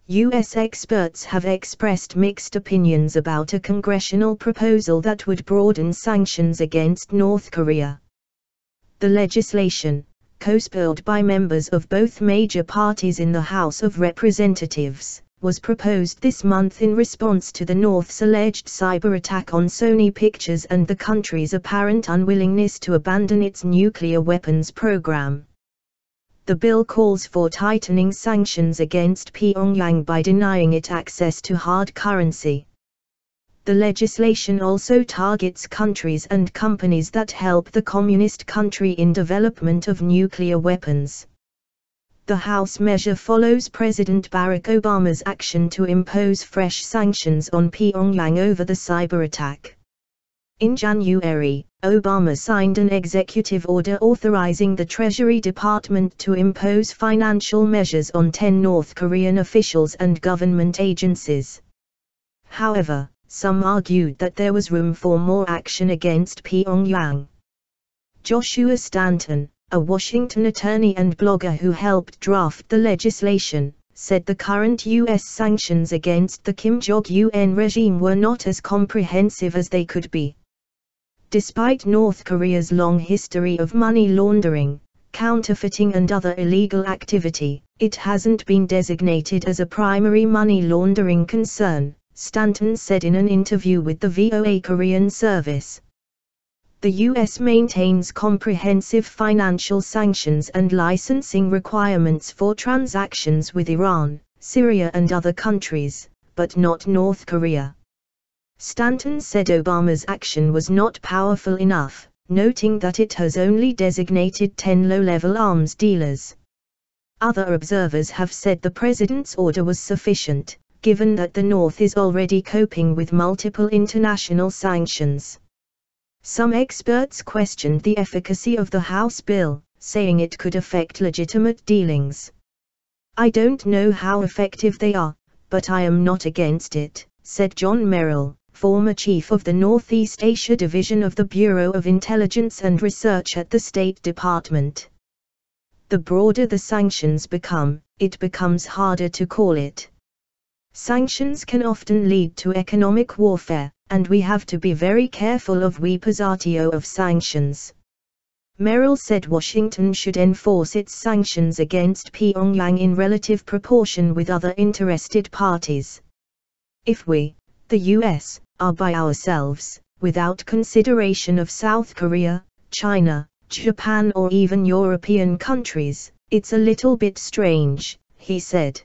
U.S. experts have expressed mixed opinions about a congressional proposal that would broaden sanctions against North Korea. The legislation, co-sponsored by members of both major parties in the House of Representatives, was proposed this month in response to the North's alleged cyberattack on Sony Pictures and the country's apparent unwillingness to abandon its nuclear weapons program. The bill calls for tightening sanctions against Pyongyang by denying it access to hard currency. The legislation also targets countries and companies that help the communist country in development of nuclear weapons. The House measure follows President Barack Obama's action to impose fresh sanctions on Pyongyang over the cyberattack. In January, Obama signed an executive order authorizing the Treasury Department to impose financial measures on 10 North Korean officials and government agencies. However, some argued that there was room for more action against Pyongyang. Joshua Stanton, a Washington attorney and blogger who helped draft the legislation, said the current U.S. sanctions against the Kim Jong-un regime were not as comprehensive as they could be. Despite North Korea's long history of money laundering, counterfeiting and other illegal activity, it hasn't been designated as a primary money laundering concern, Stanton said in an interview with the VOA Korean service. The U.S. maintains comprehensive financial sanctions and licensing requirements for transactions with Iran, Syria and other countries, but not North Korea. Stanton said Obama's action was not powerful enough, noting that it has only designated 10 low-level arms dealers. Other observers have said the president's order was sufficient, given that the North is already coping with multiple international sanctions. Some experts questioned the efficacy of the House bill, saying it could affect legitimate dealings. "I don't know how effective they are, but I am not against it," said John Merrill, former chief of the Northeast Asia Division of the Bureau of Intelligence and Research at the State Department. The broader the sanctions become, it becomes harder to call it. Sanctions can often lead to economic warfare, and we have to be very careful of weaponization of sanctions. Merrill said Washington should enforce its sanctions against Pyongyang in relative proportion with other interested parties. If we, the U.S., are by ourselves, without consideration of South Korea, China, Japan or even European countries, it's a little bit strange, he said.